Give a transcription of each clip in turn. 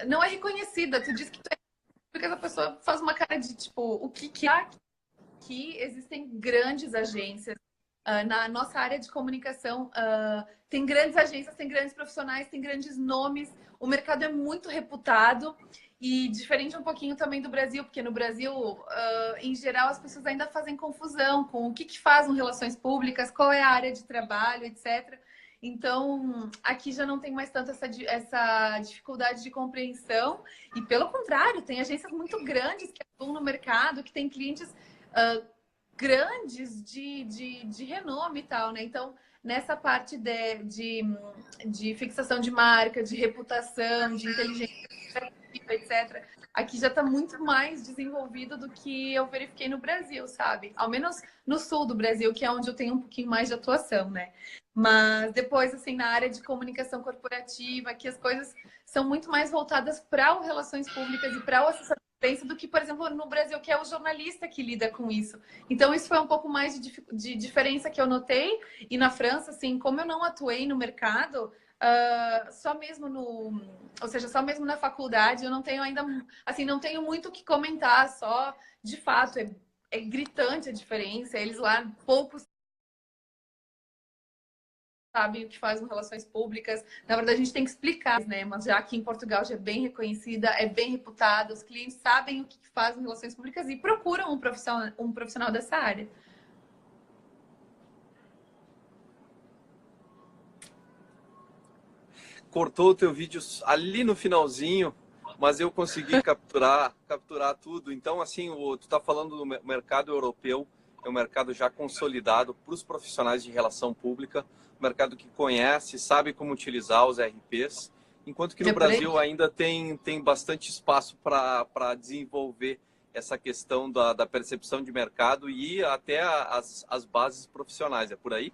não é reconhecida. Tu diz que tu é porque a pessoa faz uma cara de tipo, o que é aqui? Existem grandes agências. Na nossa área de comunicação, tem grandes agências, tem grandes profissionais, tem grandes nomes. O mercado é muito reputado e diferente um pouquinho também do Brasil, porque no Brasil, em geral, as pessoas ainda fazem confusão com o que fazem relações públicas, qual é a área de trabalho, etc. Então, aqui já não tem mais tanto essa dificuldade de compreensão e, pelo contrário, tem agências muito grandes que atuam no mercado, que têm clientes grandes de renome e tal, né? Então, nessa parte de fixação de marca, de reputação, de inteligência, etc., aqui já está muito mais desenvolvido do que eu verifiquei no Brasil, sabe? Ao menos no sul do Brasil, que é onde eu tenho um pouquinho mais de atuação, né? Mas depois, assim, na área de comunicação corporativa, que as coisas são muito mais voltadas para as relações públicas e para o assessoramento do que, por exemplo, no Brasil, que é o jornalista que lida com isso. Então, isso foi um pouco mais de diferença que eu notei. E na França, assim, como eu não atuei no mercado, só mesmo ou seja, só mesmo na faculdade, eu não tenho ainda, assim, não tenho muito o que comentar, só, de fato, é gritante a diferença. Eles lá, poucos sabem o que fazem relações públicas. Na verdade, a gente tem que explicar, né? Mas já aqui em Portugal já é bem reconhecida, é bem reputada, os clientes sabem o que fazem relações públicas e procuram um profissional dessa área. Cortou o teu vídeo ali no finalzinho, mas eu consegui capturar tudo. Então, assim, tu está falando do mercado europeu, é um mercado já consolidado para os profissionais de relação pública, um mercado que conhece, sabe como utilizar os RPs, enquanto que no É por aí? Brasil ainda tem bastante espaço para desenvolver essa questão da percepção de mercado e até as bases profissionais. É por aí?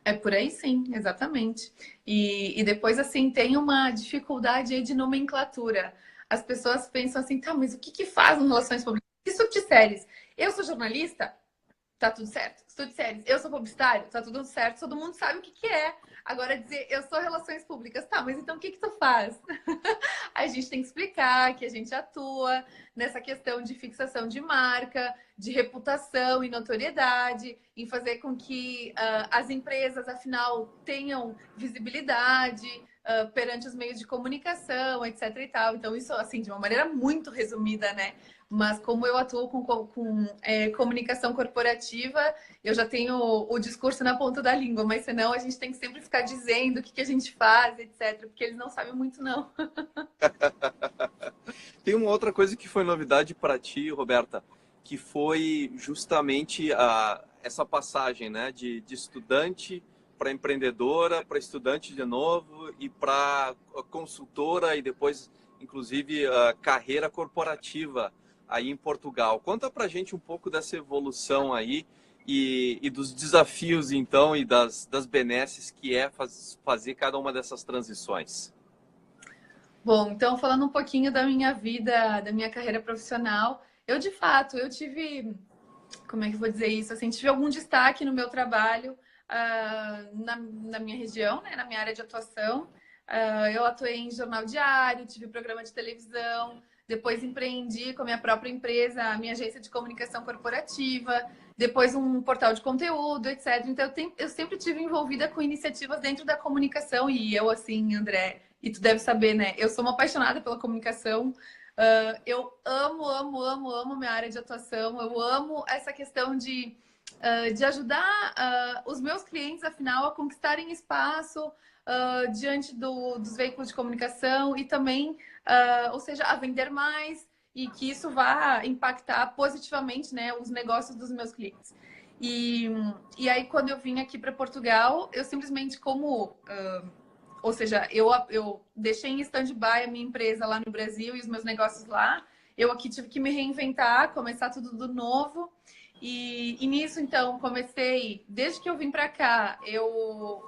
É por aí sim, exatamente. E depois, assim, tem uma dificuldade aí de nomenclatura. As pessoas pensam assim, tá, mas o que faz em relações públicas? Se tu disseres, eu sou jornalista, tá tudo certo. Se tu disseres, eu sou publicitário, tá tudo certo, todo mundo sabe o que é. Agora dizer, eu sou relações públicas, tá, mas então o que tu faz? A gente tem que explicar que a gente atua nessa questão de fixação de marca, de reputação e notoriedade, em fazer com que as empresas, afinal, tenham visibilidade perante os meios de comunicação, etc. e tal. Então, isso, assim, de uma maneira muito resumida, né? Mas como eu atuo com comunicação corporativa, eu já tenho o discurso na ponta da língua, mas senão a gente tem que sempre ficar dizendo o que a gente faz, etc., porque eles não sabem muito, não. Tem uma outra coisa que foi novidade para ti, Roberta, que foi justamente essa passagem, né, de estudante para empreendedora, para estudante de novo e para consultora e depois, inclusive, carreira corporativa aí em Portugal. Conta para a gente um pouco dessa evolução aí e dos desafios, então, e das benesses que é fazer cada uma dessas transições. Bom, então falando um pouquinho da minha vida, da minha carreira profissional, eu de fato, eu tive, como é que eu vou dizer isso? Assim, tive algum destaque no meu trabalho na minha região, né, na minha área de atuação. Eu atuei em jornal diário, tive programa de televisão, depois empreendi com a minha própria empresa, a minha agência de comunicação corporativa, depois um portal de conteúdo, etc. Então, eu sempre tive envolvida com iniciativas dentro da comunicação e eu, assim, André, e tu deve saber, né? Eu sou uma apaixonada pela comunicação. Eu amo minha área de atuação. Eu amo essa questão de ajudar os meus clientes, afinal, a conquistarem espaço diante dos veículos de comunicação e também, ou seja, a vender mais e que isso vá impactar positivamente, né, os negócios dos meus clientes. E aí, quando eu vim aqui para Portugal, eu simplesmente ou seja, eu deixei em stand-by a minha empresa lá no Brasil e os meus negócios lá. Eu aqui tive que me reinventar, começar tudo do novo. E nisso, então, comecei, desde que eu vim para cá,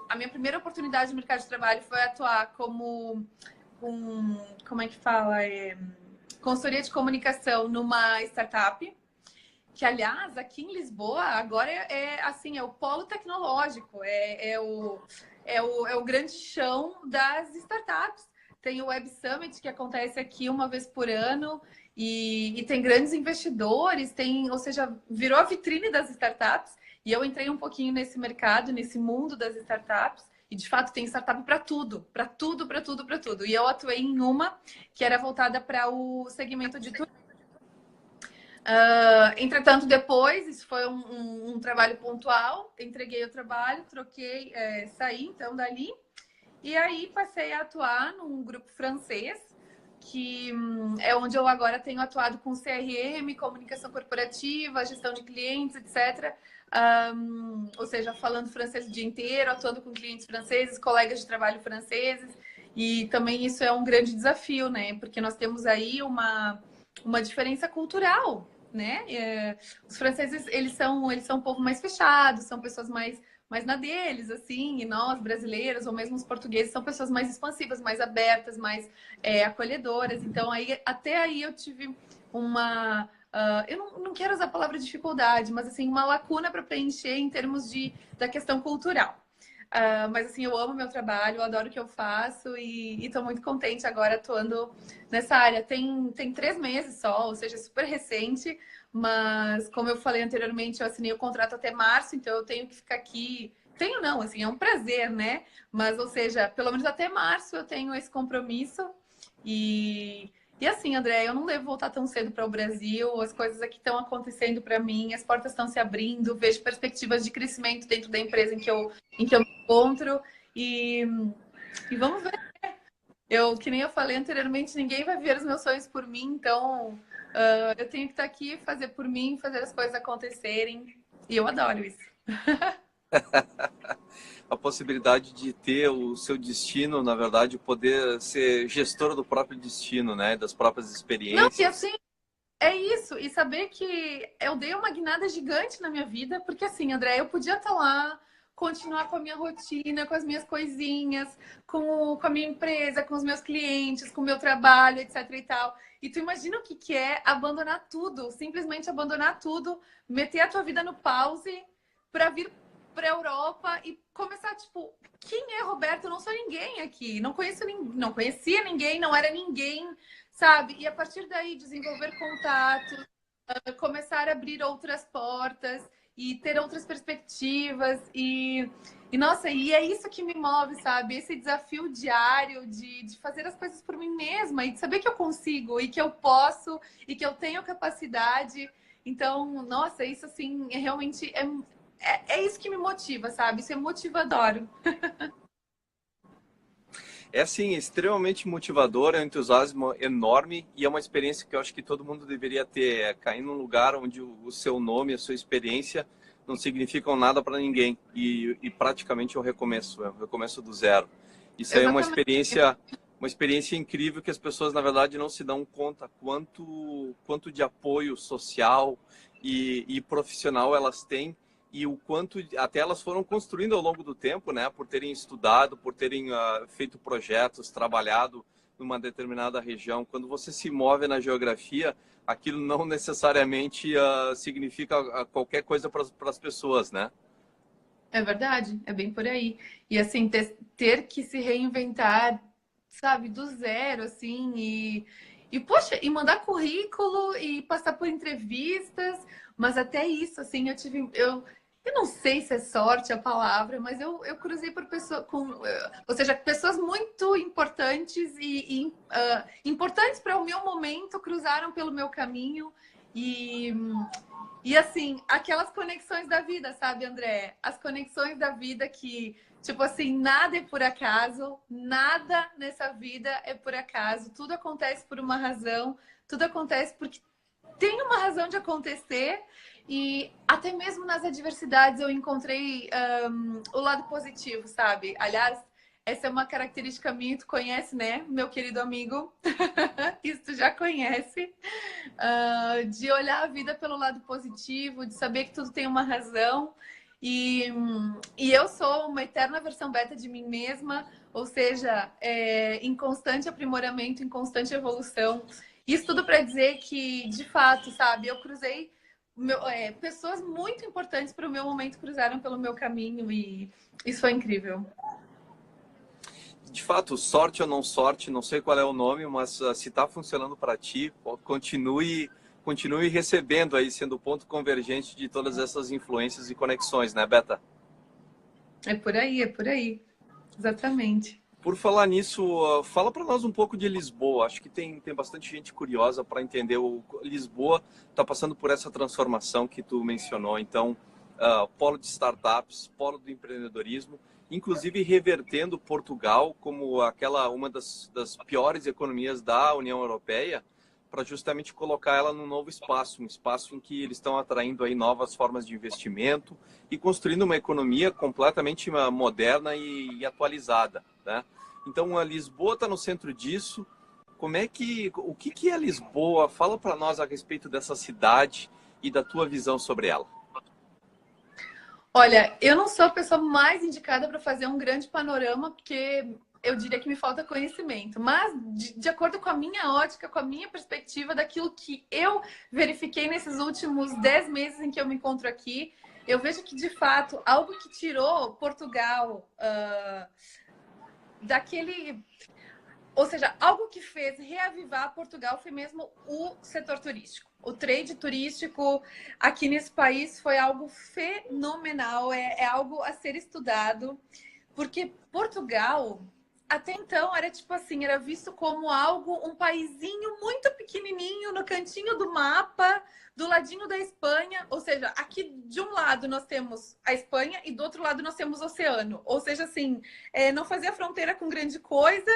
a minha primeira oportunidade no mercado de trabalho foi atuar como é que fala? Consultoria de comunicação numa startup, que, aliás, aqui em Lisboa, agora assim, é o polo tecnológico, é o grande chão das startups. Tem o Web Summit, que acontece aqui uma vez por ano, e tem grandes investidores, ou seja, virou a vitrine das startups. E eu entrei um pouquinho nesse mercado, nesse mundo das startups. E, de fato, tem startup para tudo, para tudo, para tudo, para tudo. E eu atuei em uma que era voltada para o segmento de turismo. Entretanto, depois, isso foi um trabalho pontual, entreguei o trabalho, troquei, saí então dali. E aí passei a atuar num grupo francês, que é onde eu agora tenho atuado com CRM, comunicação corporativa, gestão de clientes, etc. Ou seja, falando francês o dia inteiro, atuando com clientes franceses, colegas de trabalho franceses. E também isso é um grande desafio, né? Porque nós temos aí uma diferença cultural, né? Os franceses, eles são um povo mais fechado, são pessoas mais na deles, assim, e nós, brasileiros, ou mesmo os portugueses, são pessoas mais expansivas, mais abertas, mais acolhedoras. Então, até aí eu tive uma... eu não quero usar a palavra dificuldade, mas, assim, uma lacuna para preencher em termos da questão cultural. Mas, assim, eu amo meu trabalho, eu adoro o que eu faço e estou muito contente agora atuando nessa área. Tem 3 meses só, ou seja, super recente, mas, como eu falei anteriormente, eu assinei o contrato até março, então eu tenho que ficar aqui. Tenho não, assim, é um prazer, né? Mas, ou seja, pelo menos até março eu tenho esse compromisso. E assim, André, eu não devo voltar tão cedo para o Brasil, as coisas aqui estão acontecendo para mim, as portas estão se abrindo, vejo perspectivas de crescimento dentro da empresa em que eu me encontro. E, e vamos ver. Que nem eu falei anteriormente, ninguém vai ver os meus sonhos por mim, então eu tenho que estar aqui, fazer por mim, fazer as coisas acontecerem. E eu adoro isso. A possibilidade de ter o seu destino, na verdade, poder ser gestora do próprio destino, né? Das próprias Não, e experiências. assim, é isso. E saber que eu dei uma guinada gigante na minha vida, porque assim, André, eu podia estar lá, continuar com a minha rotina, com as minhas coisinhas, com a minha empresa, com os meus clientes, com o meu trabalho, etc e tal. E tu imagina o que é abandonar tudo, simplesmente abandonar tudo, meter a tua vida no pause para vir para a Europa e começar, tipo, quem é Roberto? Eu não sou ninguém aqui, não conhecia ninguém, não era ninguém, sabe? E a partir daí desenvolver contatos, começar a abrir outras portas e ter outras perspectivas e nossa, e é isso que me move, sabe? Esse desafio diário de fazer as coisas por mim mesma e de saber que eu consigo e que eu posso e que eu tenho capacidade. Então, nossa, isso assim, realmente é isso que me motiva, sabe? Isso é motivador. É assim, extremamente motivador, é um entusiasmo enorme e é uma experiência que eu acho que todo mundo deveria ter, é cair num lugar onde o seu nome, a sua experiência não significam nada para ninguém e praticamente é um recomeço do zero. Isso aí é Exatamente. uma experiência incrível que as pessoas na verdade não se dão conta quanto de apoio social e profissional elas têm e o quanto até elas foram construindo ao longo do tempo, né, por terem estudado, por terem feito projetos, trabalhado numa determinada região. Quando você se move na geografia, aquilo não necessariamente significa qualquer coisa para as pessoas, né? É verdade, é bem por aí. E assim, ter que se reinventar, sabe, do zero, assim, poxa, e mandar currículo e passar por entrevistas, mas até isso, assim, eu não sei se é sorte a palavra, mas eu cruzei por pessoas ou seja, pessoas muito importantes importantes para o meu momento cruzaram pelo meu caminho e e assim, aquelas conexões da vida, sabe, André? As conexões da vida que, tipo assim, nada é por acaso, nada nessa vida é por acaso, tudo acontece por uma razão, tudo acontece porque tem uma razão de acontecer e até mesmo nas adversidades eu encontrei o lado positivo, sabe? Aliás, essa é uma característica minha, tu conhece, né, meu querido amigo? Isso tu já conhece. De olhar a vida pelo lado positivo, de saber que tudo tem uma razão. E eu sou uma eterna versão beta de mim mesma, ou seja, em constante aprimoramento, em constante evolução. Isso tudo para dizer que, de fato, sabe, eu cruzei. Pessoas muito importantes para o meu momento cruzaram pelo meu caminho e isso foi incrível. de fato, sorte ou não sorte, não sei qual é o nome, mas se está funcionando para ti, continue recebendo aí, sendo o ponto convergente de todas essas influências e conexões, né, Beta? É por aí. Exatamente. Por falar nisso, fala para nós um pouco de Lisboa. Acho que tem bastante gente curiosa para entender. Lisboa está passando por essa transformação que tu mencionou. Então, polo de startups, polo do empreendedorismo, inclusive revertendo Portugal como uma das piores economias da União Europeia, para justamente colocar ela num novo espaço, um espaço em que eles estão atraindo aí novas formas de investimento e construindo uma economia completamente moderna e atualizada, né? Então, a Lisboa está no centro disso. O que é Lisboa? Fala para nós a respeito dessa cidade e da tua visão sobre ela. Olha, eu não sou a pessoa mais indicada para fazer um grande panorama, porque eu diria que me falta conhecimento. Mas, de acordo com a minha ótica, com a minha perspectiva, daquilo que eu verifiquei nesses últimos 10 meses em que eu me encontro aqui, eu vejo que, de fato, algo que tirou Portugal daquele... Ou seja, algo que fez reavivar Portugal foi mesmo o setor turístico. O trade turístico aqui nesse país foi algo fenomenal, é algo a ser estudado, porque Portugal, até então, era tipo assim, era visto como algo, um paizinho muito pequenininho no cantinho do mapa, do ladinho da Espanha, ou seja, aqui de um lado nós temos a Espanha e do outro lado nós temos o oceano, ou seja, assim, não fazia fronteira com grande coisa.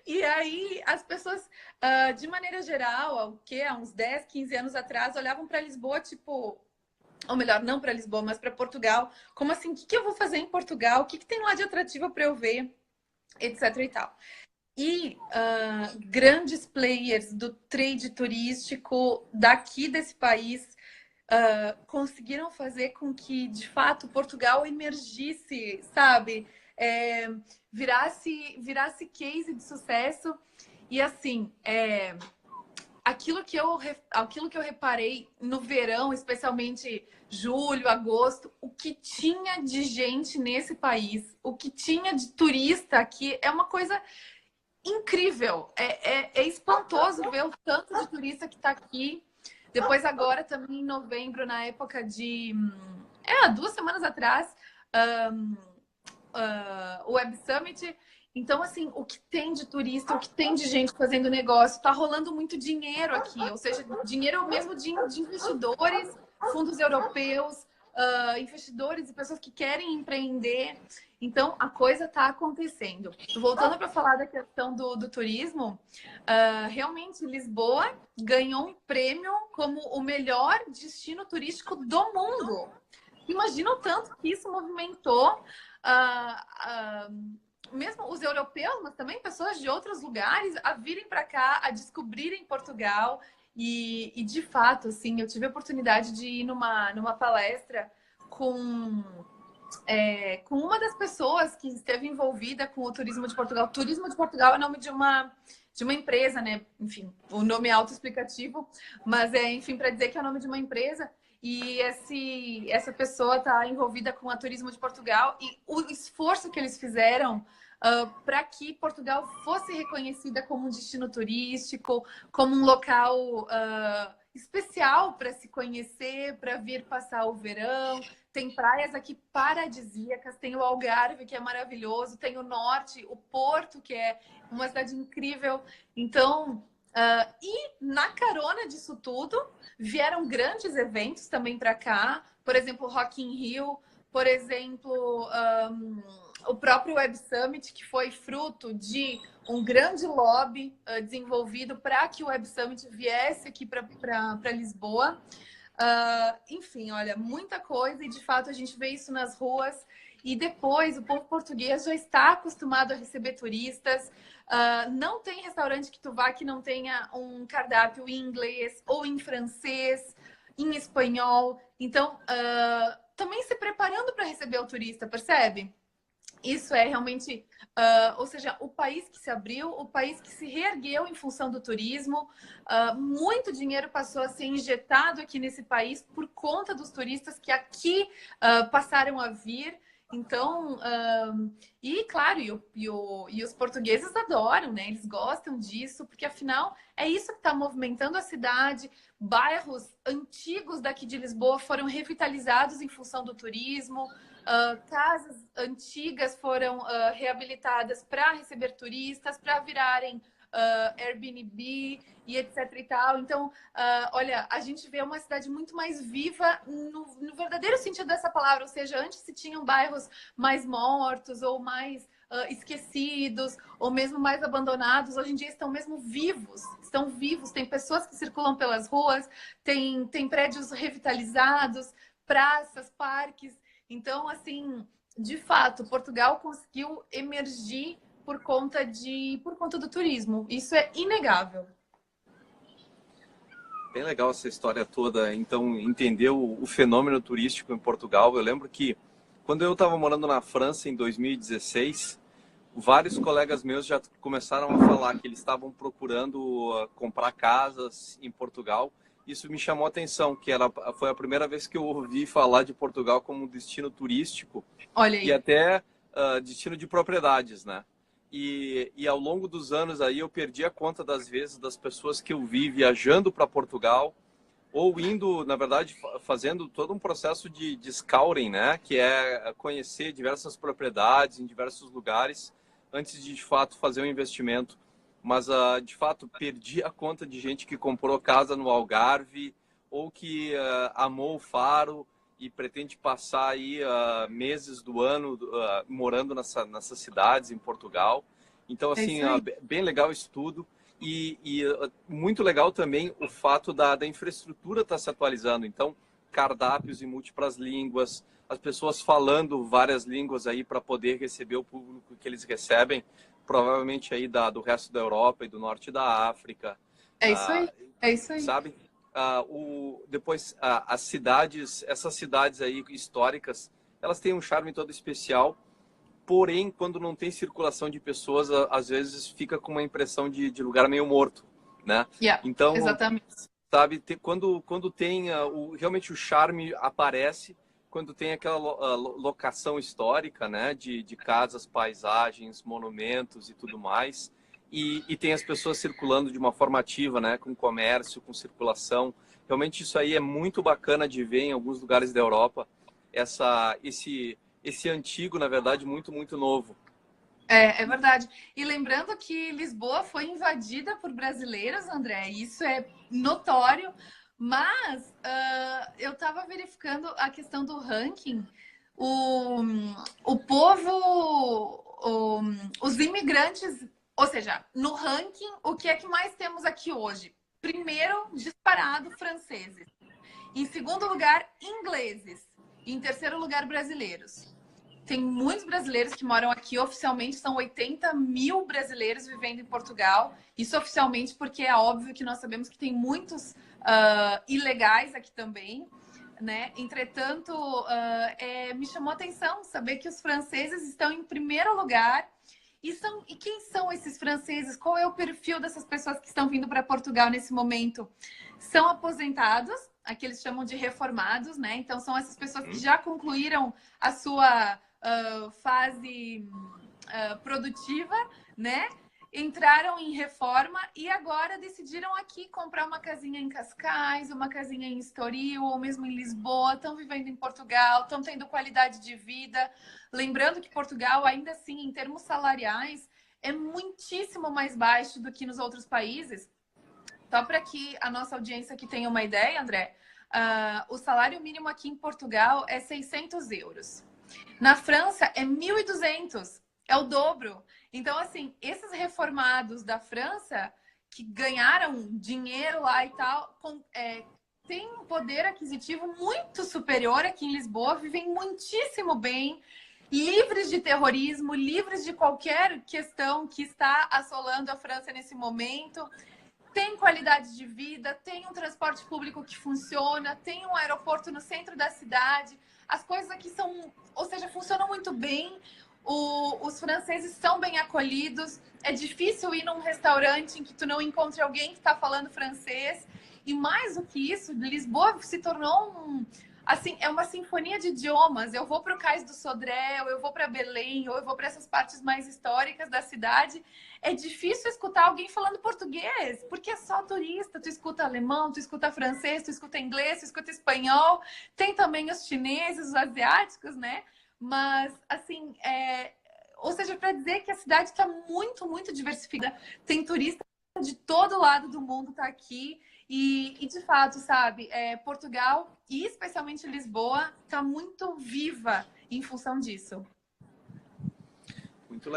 E aí as pessoas, de maneira geral, há uns 10, 15 anos atrás, olhavam para Lisboa, tipo, ou melhor, não para Lisboa, mas para Portugal, como assim, o que eu vou fazer em Portugal? O que tem lá de atrativo para eu ver? Etc e tal. E grandes players do trade turístico daqui desse país conseguiram fazer com que, de fato, Portugal emergisse, sabe? Virasse case de sucesso. E assim, aquilo que eu reparei no verão, especialmente julho, agosto, o que tinha de gente nesse país, o que tinha de turista aqui, é uma coisa incrível. É espantoso ver o tanto de turista que está aqui. Depois agora, também em novembro, na época de... 2 semanas atrás, o Web Summit. Então, assim, o que tem de turista, o que tem de gente fazendo negócio, tá rolando muito dinheiro aqui. Ou seja, dinheiro mesmo de investidores, fundos europeus, investidores e pessoas que querem empreender. Então, a coisa está acontecendo. Voltando para falar da questão do turismo, realmente Lisboa ganhou um prêmio como o melhor destino turístico do mundo. Imagina o tanto que isso movimentou mesmo os europeus, mas também pessoas de outros lugares a virem para cá, a descobrirem Portugal. E de fato, assim, eu tive a oportunidade de ir numa palestra com uma das pessoas que esteve envolvida com o Turismo de Portugal. Turismo de Portugal é o nome de uma empresa, né? Enfim, o nome é autoexplicativo, mas enfim, para dizer que é o nome de uma empresa. E essa pessoa está envolvida com a Turismo de Portugal e o esforço que eles fizeram para que Portugal fosse reconhecida como um destino turístico, como um local especial para se conhecer, para vir passar o verão. Tem praias aqui paradisíacas, tem o Algarve, que é maravilhoso, tem o Norte, o Porto, que é uma cidade incrível. Então, e na carona disso tudo, vieram grandes eventos também para cá, por exemplo, Rock in Rio, por exemplo, o próprio Web Summit, que foi fruto de um grande lobby desenvolvido para que o Web Summit viesse aqui para Lisboa. Enfim, olha, muita coisa, e de fato a gente vê isso nas ruas. E depois o povo português já está acostumado a receber turistas. Não tem restaurante que tu vá que não tenha um cardápio em inglês ou em francês, em espanhol. Então, também se preparando para receber o turista, percebe? Isso é realmente, ou seja, o país que se abriu, o país que se reergueu em função do turismo. Muito dinheiro passou a ser injetado aqui nesse país por conta dos turistas que aqui passaram a vir. Então, e claro, e os portugueses adoram, né? Eles gostam disso, porque afinal é isso que está movimentando a cidade. Bairros antigos daqui de Lisboa foram revitalizados em função do turismo. Casas antigas foram reabilitadas para receber turistas, para virarem Airbnb e etc e tal. Então, olha, a gente vê uma cidade muito mais viva no verdadeiro sentido dessa palavra, ou seja, antes se tinham bairros mais mortos ou mais esquecidos, ou mesmo mais abandonados, hoje em dia estão vivos, tem pessoas que circulam pelas ruas, tem prédios revitalizados, praças, parques. Então, assim, de fato, Portugal conseguiu emergir por conta do turismo. Isso é inegável. Bem legal essa história toda. Então, entender o fenômeno turístico em Portugal. Eu lembro que quando eu estava morando na França em 2016, vários colegas meus já começaram a falar que eles estavam procurando comprar casas em Portugal. Isso me chamou a atenção, que foi a primeira vez que eu ouvi falar de Portugal como um destino turístico. Olha aí. E até destino de propriedades, né? E ao longo dos anos aí eu perdi a conta das vezes das pessoas que eu vi viajando para Portugal ou indo, na verdade, fazendo todo um processo de scouting, né? Que é conhecer diversas propriedades em diversos lugares antes de fato fazer um investimento. Mas, de fato, perdi a conta de gente que comprou casa no Algarve ou que amou o Faro e pretende passar aí meses do ano morando nessas cidades em Portugal. Então, assim, bem legal isso tudo. E muito legal também o fato da infraestrutura estar se atualizando. Então, cardápios em múltiplas línguas, as pessoas falando várias línguas aí para poder receber o público que eles recebem, provavelmente aí do resto da Europa e do norte da África. É isso aí, é isso aí. Sabe? Depois, as cidades, essas cidades aí históricas, elas têm um charme todo especial, porém, quando não tem circulação de pessoas, às vezes fica com uma impressão de lugar meio morto, né? Yeah, então, exatamente. Sabe, quando tem realmente o charme aparece, quando tem aquela locação histórica, né, de casas, paisagens, monumentos e tudo mais, e tem as pessoas circulando de uma forma ativa, né, com comércio, com circulação. Realmente isso aí é muito bacana de ver em alguns lugares da Europa, esse antigo, na verdade, muito, muito novo. É verdade. E lembrando que Lisboa foi invadida por brasileiros, André, isso é notório, mas eu estava verificando a questão do ranking. O povo, os imigrantes, ou seja, no ranking, o que é que mais temos aqui hoje? Primeiro, disparado, franceses. Em segundo lugar, ingleses. E em terceiro lugar, brasileiros. Tem muitos brasileiros que moram aqui. Oficialmente, são 80 mil brasileiros vivendo em Portugal. Isso oficialmente, porque é óbvio que nós sabemos que tem muitos ilegais aqui também, né? Entretanto, me chamou a atenção saber que os franceses estão em primeiro lugar. E quem são esses franceses? Qual é o perfil dessas pessoas que estão vindo para Portugal nesse momento? São aposentados, aqui eles chamam de reformados, né? Então, são essas pessoas que já concluíram a sua fase produtiva, né? Entraram em reforma e agora decidiram aqui comprar uma casinha em Cascais, uma casinha em Estoril, ou mesmo em Lisboa, estão vivendo em Portugal, estão tendo qualidade de vida. Lembrando que Portugal, ainda assim, em termos salariais, é muitíssimo mais baixo do que nos outros países. Só para que a nossa audiência aqui tenha uma ideia, André, o salário mínimo aqui em Portugal é 600 euros. Na França é 1.200, é o dobro. Então, assim, esses reformados da França que ganharam dinheiro lá e tal, têm um poder aquisitivo muito superior aqui em Lisboa, vivem muitíssimo bem, livres de terrorismo, livres de qualquer questão que está assolando a França nesse momento. Tem qualidade de vida, tem um transporte público que funciona, tem um aeroporto no centro da cidade. As coisas aqui funcionam muito bem. Os franceses são bem acolhidos. É difícil ir num restaurante em que tu não encontre alguém que está falando francês. E mais do que isso, Lisboa se tornou assim, é uma sinfonia de idiomas. Eu vou para o Cais do Sodré, ou eu vou para Belém, ou eu vou para essas partes mais históricas da cidade. É difícil escutar alguém falando português, porque é só turista. Tu escuta alemão, tu escuta francês, tu escuta inglês, tu escuta espanhol. Tem também os chineses, os asiáticos, né? Mas, assim, ou seja, para dizer que a cidade está muito, muito diversificada. Tem turista de todo lado do mundo tá aqui. E de fato, sabe, Portugal e especialmente Lisboa está muito viva em função disso. muito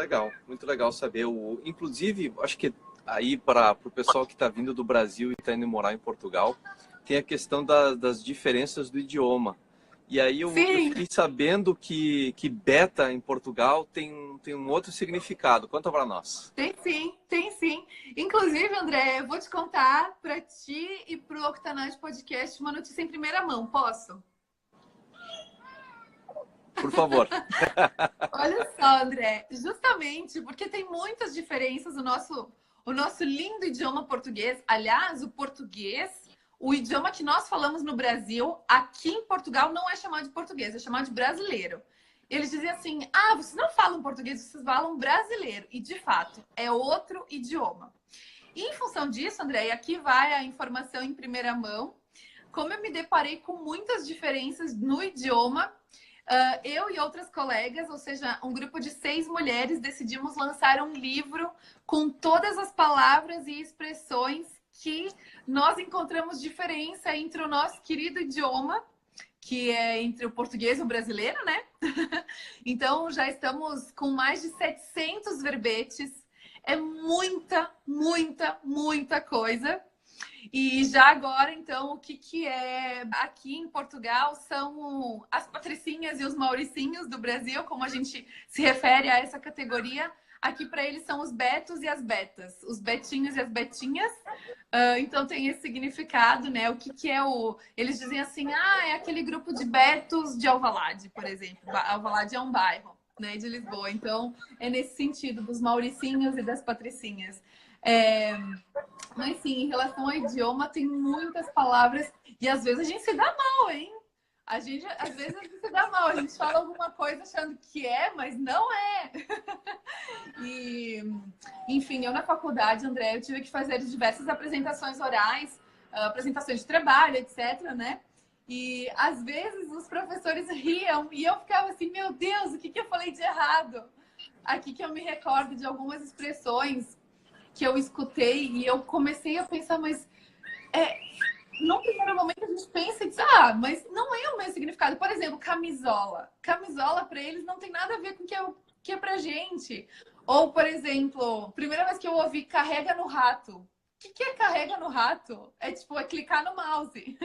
legal saber. Inclusive, acho que aí para o pessoal que está vindo do Brasil e está indo morar em Portugal, tem a questão das diferenças do idioma. E aí eu Sim, fiquei sabendo que beta em Portugal tem um outro significado. Conta para nós. tem sim, tem sim. Inclusive, André, eu vou te contar para ti e para o Octanage Podcast uma notícia em primeira mão, posso? Por favor. Olha só, André, justamente porque tem muitas diferenças o nosso lindo idioma português. Aliás, o português, o idioma que nós falamos no Brasil, aqui em Portugal não é chamado de português, é chamado de brasileiro. Eles diziam assim: ah, vocês não falam português, vocês falam brasileiro. E de fato, é outro idioma. E em função disso, André, e aqui vai a informação em primeira mão. Como eu me deparei com muitas diferenças no idioma, eu e outras colegas, ou seja, um grupo de 6 mulheres, decidimos lançar um livro com todas as palavras e expressões que nós encontramos diferença entre o nosso querido idioma, que é entre o português e o brasileiro, né? Então, já estamos com mais de 700 verbetes. É muita, muita, muita coisa. E já agora, então, o que é aqui em Portugal são as patricinhas e os mauricinhos do Brasil, como a gente se refere a essa categoria. Aqui para eles são os betos e as betas, os betinhos e as betinhas. Então tem esse significado, né? O que é o... Eles dizem assim, é aquele grupo de betos de Alvalade, por exemplo. Alvalade é um bairro, né, de Lisboa. Então é nesse sentido, dos mauricinhos e das patricinhas. Mas sim, em relação ao idioma, tem muitas palavras e às vezes a gente se dá mal, hein? Às vezes a gente se dá mal, a gente fala alguma coisa achando que é, mas não é. E, enfim, eu na faculdade, André, eu tive que fazer diversas apresentações orais, apresentações de trabalho, etc, né? E às vezes os professores riam e eu ficava assim, meu Deus, o que eu falei de errado? Aqui que eu me recordo de algumas expressões que eu escutei e eu comecei a pensar, mas no primeiro momento a gente pensa e diz, mas não é o mesmo significado. Por exemplo, camisola. Camisola para eles não tem nada a ver com o que é pra gente. Ou, por exemplo, primeira vez que eu ouvi carrega no rato. O que é carrega no rato? É tipo, é clicar no mouse.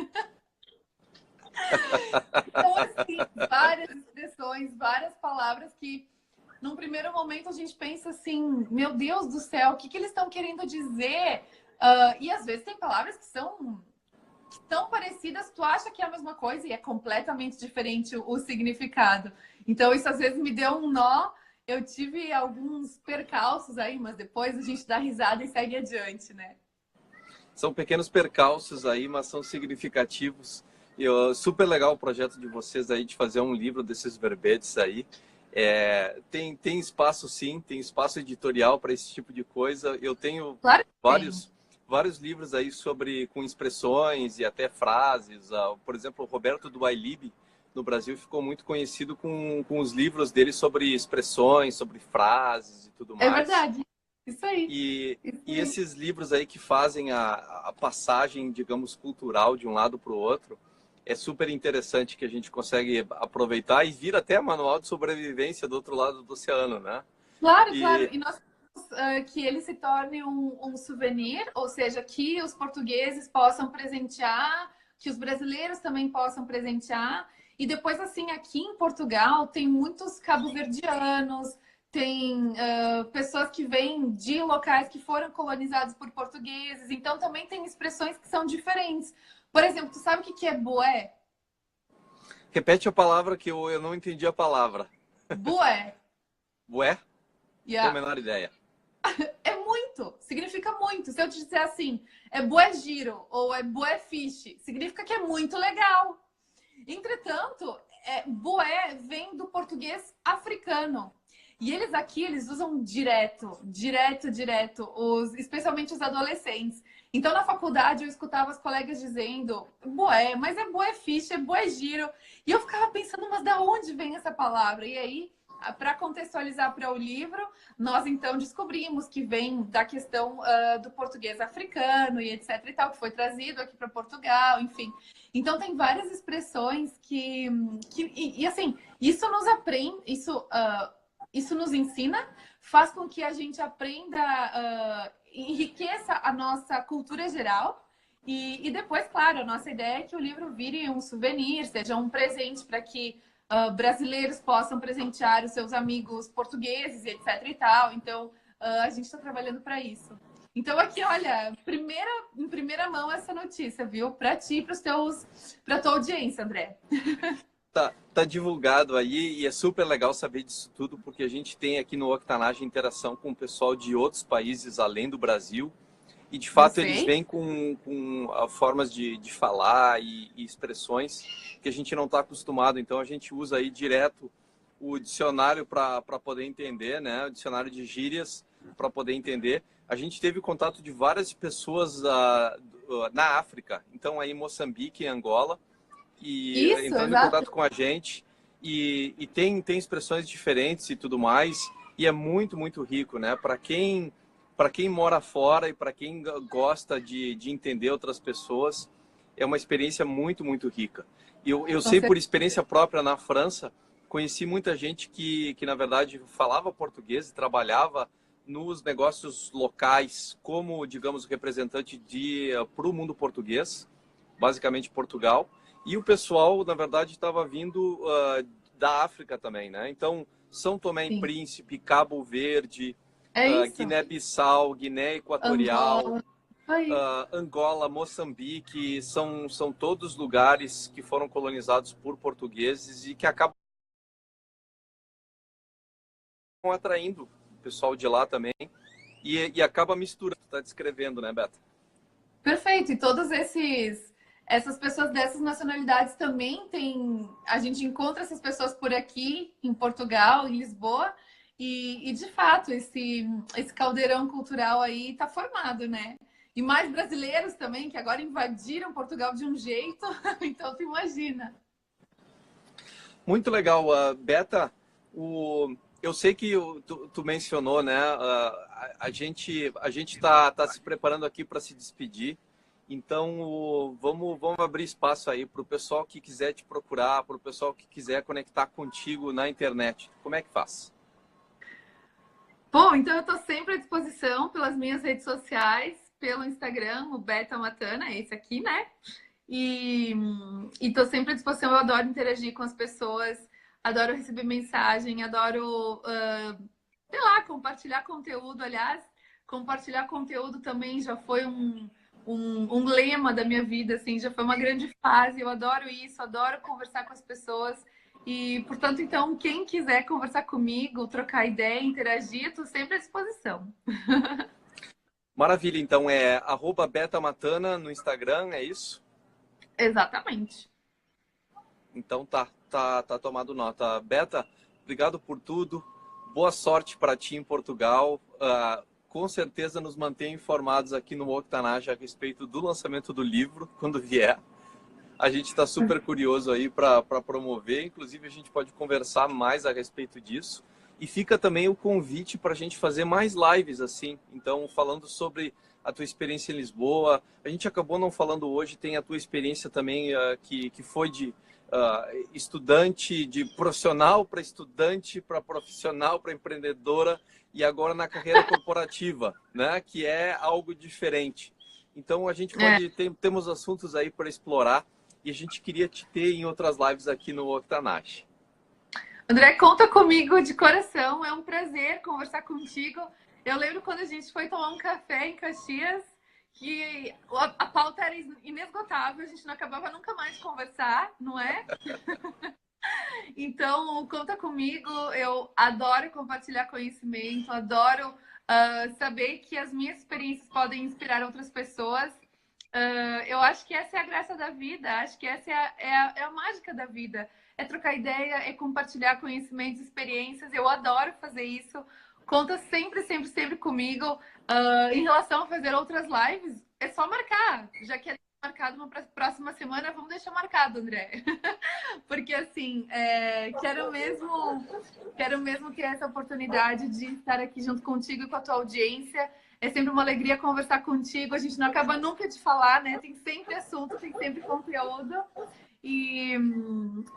Então, assim, várias expressões, várias palavras que num primeiro momento a gente pensa assim, meu Deus do céu, o que eles estão querendo dizer? E às vezes tem palavras que são tão parecidas, tu acha que é a mesma coisa e é completamente diferente o significado. Então isso às vezes me deu um nó. Eu tive alguns percalços aí, mas depois a gente dá risada e segue adiante, né? São pequenos percalços aí, mas são significativos. Super legal o projeto de vocês aí de fazer um livro desses verbetes aí. Tem espaço sim, tem espaço editorial para esse tipo de coisa. Eu tenho Claro que tem. vários livros aí com expressões e até frases. Por exemplo, o Roberto do iLib no Brasil ficou muito conhecido com os livros dele sobre expressões, sobre frases e tudo É mais. verdade. Isso aí. E esses livros aí que fazem a passagem, digamos, cultural de um lado para o outro, é super interessante que a gente consegue aproveitar e vir até manual de sobrevivência do outro lado do oceano, né? Claro, claro. E nós queremos que ele se torne um souvenir, ou seja, que os portugueses possam presentear, que os brasileiros também possam presentear. E depois, assim, aqui em Portugal tem muitos cabo-verdianos, tem pessoas que vêm de locais que foram colonizados por portugueses. Então, também tem expressões que são diferentes. Por exemplo, tu sabe o que é bué? Repete a palavra que eu não entendi a palavra. Bué. Bué? Tenho a Yeah. menor ideia. É muito, significa muito. Se eu te disser assim, é bué giro ou é bué fish, significa que é muito legal. Entretanto, boé vem do português africano. E eles aqui, eles usam direto, especialmente os adolescentes. Então, na faculdade, eu escutava os colegas dizendo boé, mas é boé ficha, é boé giro. E eu ficava pensando, mas da onde vem essa palavra? E aí, para contextualizar para o livro, nós então descobrimos que vem da questão do português africano e etc e tal, que foi trazido aqui para Portugal, enfim. Então tem várias expressões que assim, isso nos aprende, isso nos ensina, faz com que a gente aprenda, enriqueça a nossa cultura geral. E depois, claro, a nossa ideia é que o livro vire um souvenir, seja um presente para que brasileiros possam presentear os seus amigos portugueses, etc e tal. Então, a gente está trabalhando para isso. Então, aqui, olha, em primeira mão essa notícia, viu? Para ti e para tua audiência, André. Tá divulgado aí e é super legal saber disso tudo, porque a gente tem aqui no Octanage interação com o pessoal de outros países além do Brasil. E, de Eu fato, eles sei. vêm com formas de falar e expressões que a gente não está acostumado. Então, a gente usa aí direto o dicionário para poder entender, né? O dicionário de gírias para poder entender. A gente teve contato de várias pessoas na África. Então, aí em Moçambique, em Angola, e Isso, entrando em exato. contato com a gente. E tem expressões diferentes e tudo mais. E é muito, muito rico, né? Para quem mora fora e para quem gosta de entender outras pessoas, é uma experiência muito, muito rica. Eu Com sei por certeza. experiência própria na França, conheci muita gente que na verdade, falava português e trabalhava nos negócios locais como, digamos, representante para o mundo português, basicamente Portugal. E o pessoal, na verdade, estava vindo da África também, né? Então, São Tomé e Sim. Príncipe, Cabo Verde, É isso. Guiné-Bissau, Guiné Equatorial, Angola. Aí. Angola, Moçambique, são todos lugares que foram colonizados por portugueses e que acabam atraindo o pessoal de lá também e acaba misturando, está descrevendo, né, Beto? Perfeito. E todos essas pessoas dessas nacionalidades também tem. A gente encontra essas pessoas por aqui, em Portugal, em Lisboa, e de fato, esse caldeirão cultural aí está formado, né? E mais brasileiros também, que agora invadiram Portugal de um jeito, então tu imagina. Muito legal, Beta. Eu sei que tu mencionou, né? A gente tá se preparando aqui para se despedir. Então, vamos abrir espaço aí para o pessoal que quiser te procurar, para o pessoal que quiser conectar contigo na internet. Como é que faz? Bom, então eu estou sempre à disposição pelas minhas redes sociais, pelo Instagram, o Beta Matana, esse aqui, né? E estou sempre à disposição. Eu adoro interagir com as pessoas, adoro receber mensagem, adoro, sei lá, compartilhar conteúdo. Aliás, compartilhar conteúdo também já foi um lema da minha vida, assim, já foi uma grande fase. Eu adoro isso, adoro conversar com as pessoas. E, portanto, então, quem quiser conversar comigo, trocar ideia, interagir, estou sempre à disposição. Maravilha, então é @betamatana no Instagram, é isso? Exatamente. Então tá tomado nota. Beta, obrigado por tudo. Boa sorte para ti em Portugal. Com certeza nos mantém informados aqui no Octanage a respeito do lançamento do livro, quando vier. A gente está super curioso aí para promover, inclusive a gente pode conversar mais a respeito disso. E fica também o convite para a gente fazer mais lives assim. Então, falando sobre a tua experiência em Lisboa, a gente acabou não falando hoje, tem a tua experiência também que foi de estudante, de profissional para estudante, para profissional, para empreendedora e agora na carreira corporativa, né? Que é algo diferente. Então, a gente É. temos assuntos aí para explorar e a gente queria te ter em outras lives aqui no Octanache. André, conta comigo de coração. É um prazer conversar contigo. Eu lembro quando a gente foi tomar um café em Caxias, que a pauta era inesgotável, a gente não acabava nunca mais de conversar, não é? Então, conta comigo. Eu adoro compartilhar conhecimento, adoro saber que as minhas experiências podem inspirar outras pessoas. Eu acho que essa é a graça da vida, acho que essa é a mágica da vida. É trocar ideia, é compartilhar conhecimentos, experiências. Eu adoro fazer isso. Conta sempre, sempre, sempre comigo. Em relação a fazer outras lives, é só marcar. Já que é marcado uma próxima semana, vamos deixar marcado, André. Porque assim, quero mesmo ter essa oportunidade de estar aqui junto contigo e com a tua audiência. É sempre uma alegria conversar contigo. A gente não acaba nunca de falar, né? Tem sempre assunto, tem sempre conteúdo. E,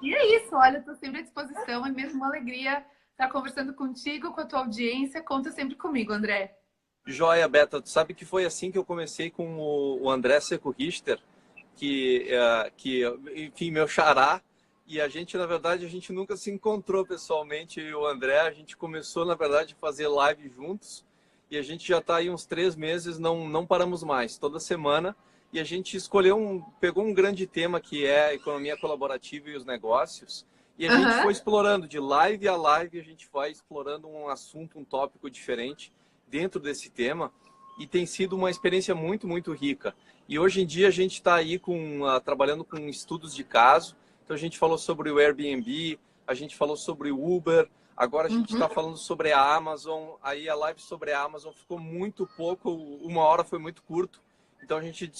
e é isso, olha, estou sempre à disposição. É mesmo uma alegria estar conversando contigo, com a tua audiência. Conta sempre comigo, André. Joia, Beta, tu sabe que foi assim que eu comecei com o André Seco Richter, enfim, meu xará, e a gente, na verdade, a gente nunca se encontrou pessoalmente, eu e o André, a gente começou, na verdade, a fazer live juntos, e a gente já está aí uns 3 meses, não paramos mais, toda semana, e a gente pegou um grande tema que é a economia colaborativa e os negócios, e a gente foi explorando, de live a live, a gente vai explorando um assunto, um tópico diferente dentro desse tema, e tem sido uma experiência muito, muito rica. E hoje em dia a gente está aí trabalhando com estudos de caso. Então a gente falou sobre o Airbnb, a gente falou sobre o Uber, agora a gente está falando sobre a Amazon. Aí a live sobre a Amazon ficou muito pouco, 1 hora foi muito curto. Então a gente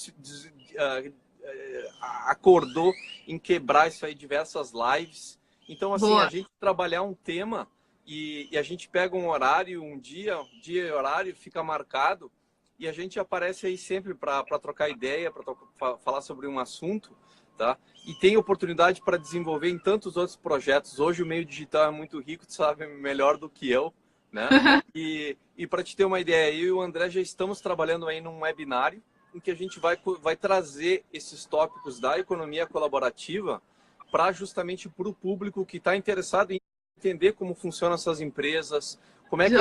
acordou em quebrar isso aí, diversas lives. Então assim, Boa. a gente trabalhar um tema e a gente pega um horário, um dia e horário, fica marcado, e a gente aparece aí sempre para trocar ideia, para falar sobre um assunto, tá? E tem oportunidade para desenvolver em tantos outros projetos. Hoje o meio digital é muito rico, tu sabe melhor do que eu, né? E para te ter uma ideia, eu e o André já estamos trabalhando aí num webinário em que a gente vai trazer esses tópicos da economia colaborativa para justamente para o público que está interessado em entender como funcionam essas empresas, como é que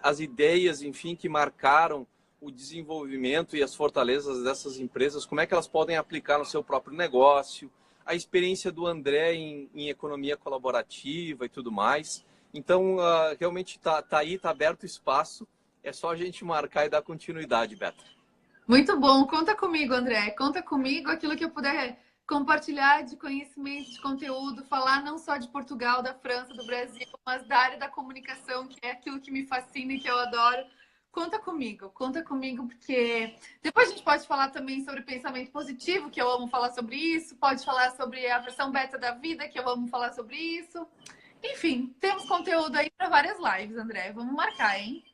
as ideias, enfim, que marcaram o desenvolvimento e as fortalezas dessas empresas, como é que elas podem aplicar no seu próprio negócio, a experiência do André em economia colaborativa e tudo mais. Então, realmente está aí, está aberto o espaço, é só a gente marcar e dar continuidade, Beto. Muito bom. Conta comigo, André. Conta comigo aquilo que eu puder compartilhar de conhecimento, de conteúdo, falar não só de Portugal, da França, do Brasil, mas da área da comunicação, que é aquilo que me fascina e que eu adoro. Conta comigo, porque depois a gente pode falar também sobre pensamento positivo, que eu amo falar sobre isso, pode falar sobre a versão beta da vida, que eu amo falar sobre isso. Enfim, temos conteúdo aí para várias lives, André. Vamos marcar, hein?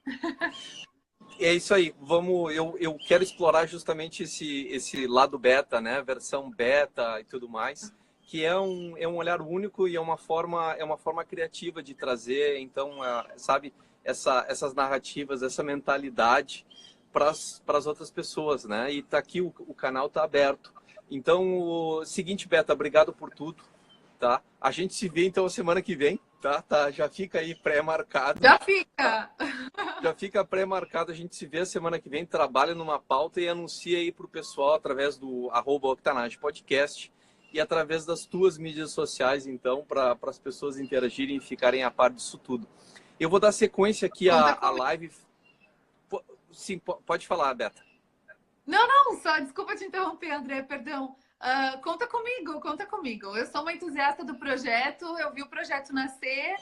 É isso aí, eu quero explorar justamente esse lado beta, né? Versão beta e tudo mais, que é um olhar único e é uma forma criativa de trazer, então, sabe, essas narrativas, essa mentalidade para as outras pessoas, né? E tá aqui, o canal tá aberto. Então, o seguinte, Beta, obrigado por tudo, tá? A gente se vê, então, semana que vem, tá? Já fica aí pré-marcado. Já fica! Já fica pré-marcado, a gente se vê a semana que vem, trabalha numa pauta e anuncia aí para o pessoal através do @Octanage Podcast e através das tuas mídias sociais, então, para as pessoas interagirem e ficarem a par disso tudo. Eu vou dar sequência aqui à live. Sim, pode falar, Beta. Não, só desculpa te interromper, André, perdão. Conta comigo. Eu sou uma entusiasta do projeto, eu vi o projeto nascer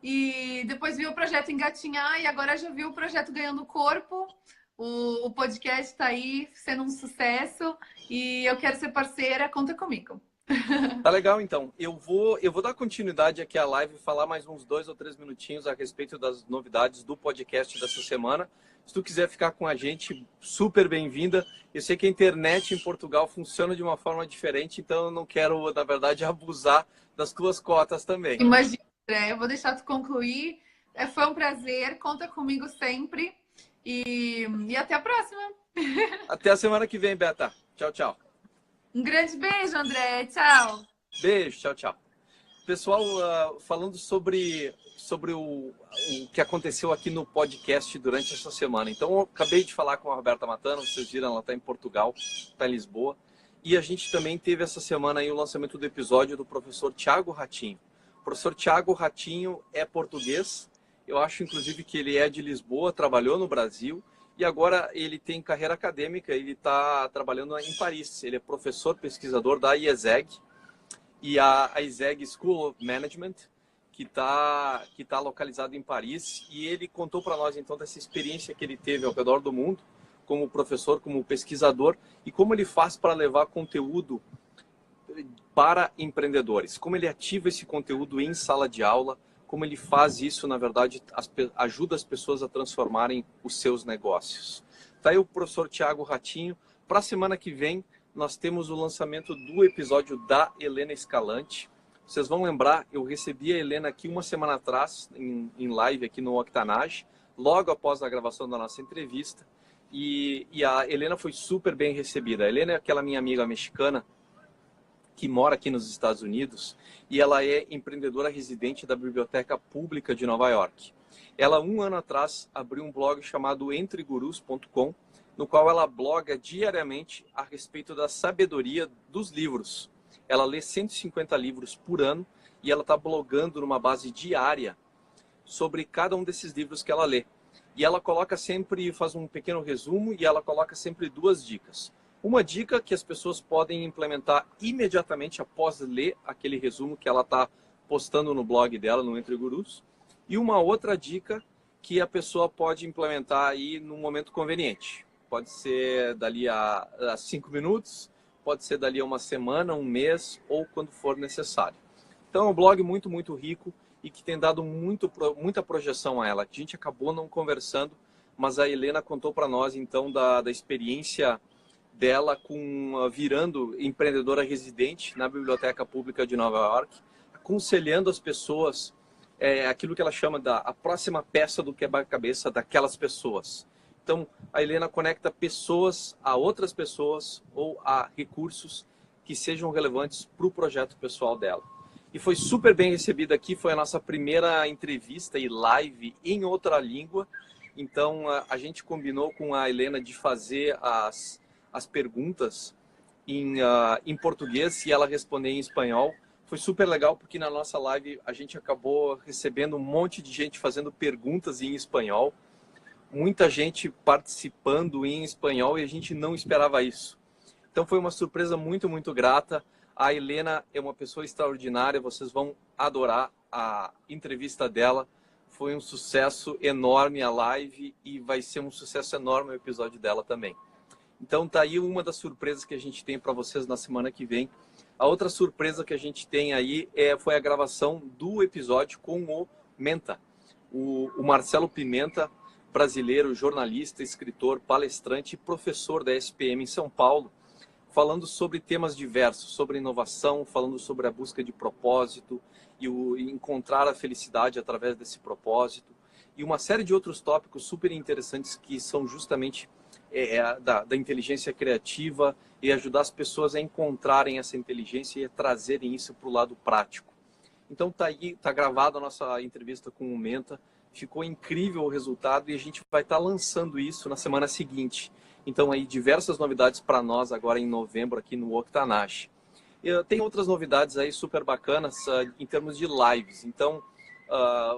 e depois vi o projeto engatinhar e agora já vi o projeto ganhando corpo. O podcast está aí sendo um sucesso e eu quero ser parceira, conta comigo. Tá legal, então. Eu vou dar continuidade aqui à live e falar mais uns 2 ou 3 minutinhos a respeito das novidades do podcast dessa semana. Se tu quiser ficar com a gente, super bem-vinda. Eu sei que a internet em Portugal funciona de uma forma diferente, então eu não quero, na verdade, abusar das tuas cotas também. Imagina, André, eu vou deixar tu concluir. Foi um prazer, conta comigo sempre e até a próxima. Até a semana que vem, Beta. Tchau, tchau. Um grande beijo, André. Tchau. Beijo, tchau, tchau. Pessoal, falando sobre o que aconteceu aqui no podcast durante essa semana. Então, eu acabei de falar com a Roberta Matano, vocês viram, ela está em Portugal, está em Lisboa. E a gente também teve essa semana aí o lançamento do episódio do professor Thiago Ratinho. O professor Thiago Ratinho é português, eu acho inclusive que ele é de Lisboa, trabalhou no Brasil, e agora ele tem carreira acadêmica, ele está trabalhando em Paris. Ele é professor pesquisador da IESEG, e a IESEG School of Management, que tá localizado em Paris, e ele contou para nós então dessa experiência que ele teve ao redor do mundo, como professor, como pesquisador, e como ele faz para levar conteúdo para empreendedores, como ele ativa esse conteúdo em sala de aula, como ele faz isso, na verdade, ajuda as pessoas a transformarem os seus negócios. Tá aí o professor Thiago Ratinho. Para a semana que vem, nós temos o lançamento do episódio da Helena Escalante. Vocês vão lembrar, eu recebi a Helena aqui uma semana atrás, em live aqui no Octanage, logo após a gravação da nossa entrevista, e a Helena foi super bem recebida. A Helena é aquela minha amiga mexicana, que mora aqui nos Estados Unidos, e ela é empreendedora residente da Biblioteca Pública de Nova York. Ela, um ano atrás, abriu um blog chamado entregurus.com, no qual ela bloga diariamente a respeito da sabedoria dos livros. Ela lê 150 livros por ano e ela está blogando numa base diária sobre cada um desses livros que ela lê. E ela coloca sempre, faz um pequeno resumo, e ela coloca sempre 2 dicas. Uma dica que as pessoas podem implementar imediatamente após ler aquele resumo que ela está postando no blog dela, no Entre Gurus. E uma outra dica que a pessoa pode implementar aí no momento conveniente. Pode ser dali a 5 minutos, pode ser dali a uma semana, um mês, ou quando for necessário. Então é um blog muito, muito rico e que tem dado muita projeção a ela. A gente acabou não conversando, mas a Helena contou para nós então da experiência dela virando empreendedora residente na Biblioteca Pública de Nova York, aconselhando as pessoas aquilo que ela chama a próxima peça do quebra-cabeça daquelas pessoas. Então, a Helena conecta pessoas a outras pessoas ou a recursos que sejam relevantes para o projeto pessoal dela. E foi super bem recebida aqui, foi a nossa primeira entrevista e live em outra língua. Então, a gente combinou com a Helena de fazer as perguntas em português e ela responder em espanhol. Foi super legal porque na nossa live a gente acabou recebendo um monte de gente fazendo perguntas em espanhol, muita gente participando em espanhol e a gente não esperava isso. Então foi uma surpresa muito, muito grata. A Helena é uma pessoa extraordinária, vocês vão adorar a entrevista dela. Foi um sucesso enorme a live e vai ser um sucesso enorme o episódio dela também. Então tá aí uma das surpresas que a gente tem para vocês na semana que vem. A outra surpresa que a gente tem aí foi a gravação do episódio com o Menta. O Marcelo Pimenta, brasileiro, jornalista, escritor, palestrante e professor da SPM em São Paulo, falando sobre temas diversos, sobre inovação, falando sobre a busca de propósito e encontrar a felicidade através desse propósito e uma série de outros tópicos super interessantes que são justamente da inteligência criativa e ajudar as pessoas a encontrarem essa inteligência e a trazerem isso para o lado prático. Então tá aí, tá gravada a nossa entrevista com o Menta, ficou incrível o resultado e a gente vai estar lançando isso na semana seguinte. Então aí diversas novidades para nós agora em novembro aqui no Octanage. Tem outras novidades aí super bacanas em termos de lives. Então,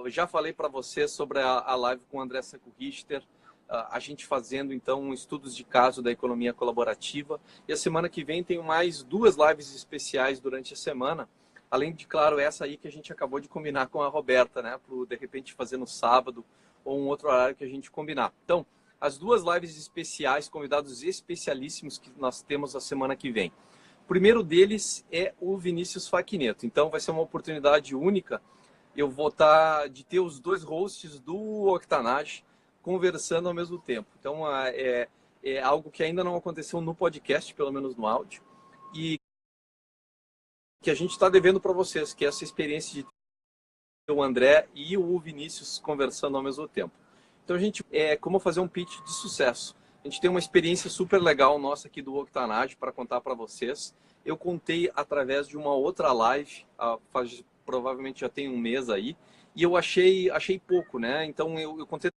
eu já falei para vocês sobre a live com o André Seco Richter, a gente fazendo então estudos de caso da economia colaborativa. E a semana que vem tem mais 2 lives especiais durante a semana. Além de, claro, essa aí que a gente acabou de combinar com a Roberta, né? Para de repente fazer no sábado ou um outro horário que a gente combinar. Então, as 2 lives especiais, convidados especialíssimos que nós temos a semana que vem. O primeiro deles é o Vinícius Faquineto. Então, vai ser uma oportunidade única. Eu vou estar de ter os 2 hosts do Octanage conversando ao mesmo tempo. Então, é algo que ainda não aconteceu no podcast, pelo menos no áudio, e que a gente está devendo para vocês, que é essa experiência de ter o André e o Vinícius conversando ao mesmo tempo. Então, a gente como fazer um pitch de sucesso. A gente tem uma experiência super legal nossa aqui do Octanage para contar para vocês. Eu contei através de uma outra live, provavelmente já tem um mês aí, e eu achei pouco, né? Então, eu contei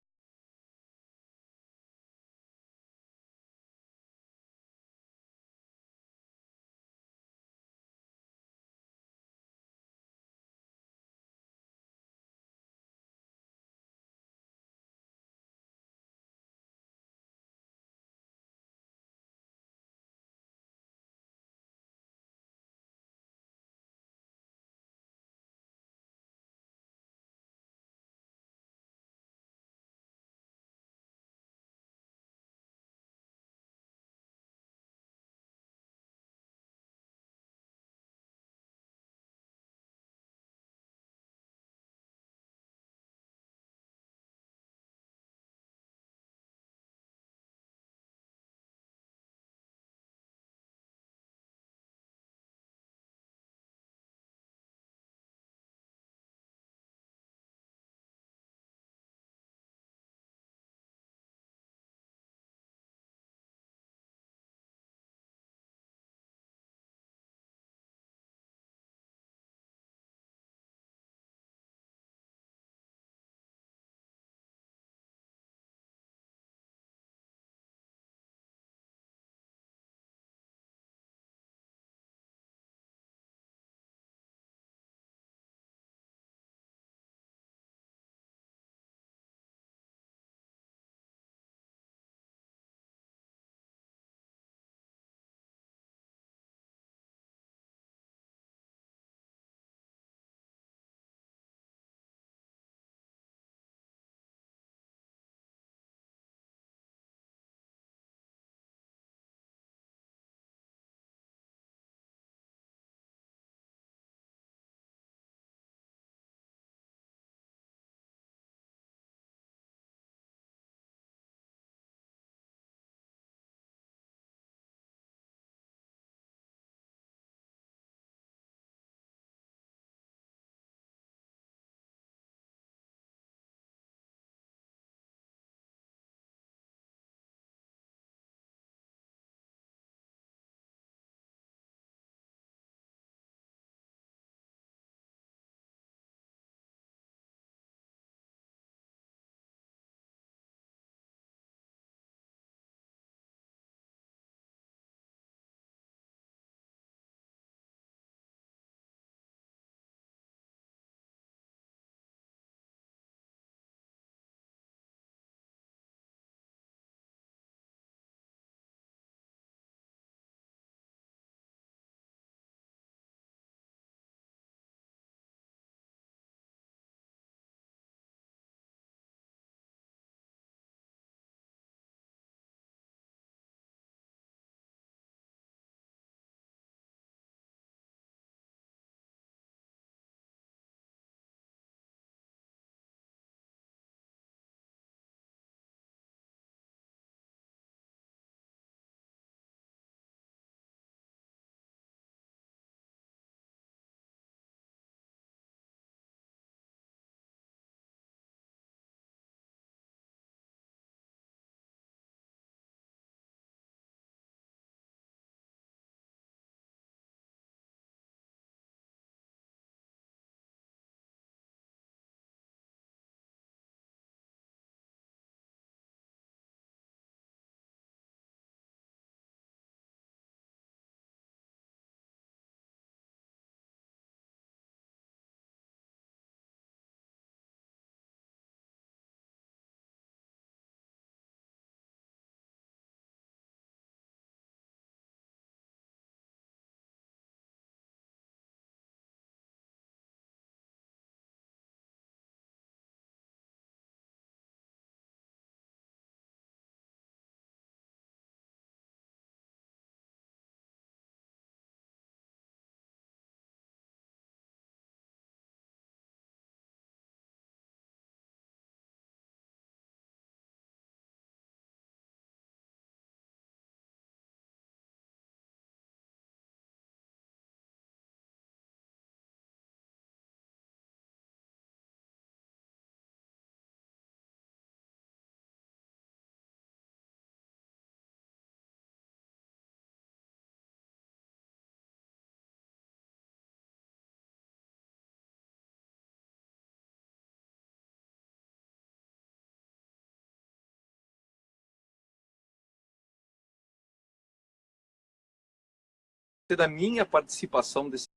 da minha participação desse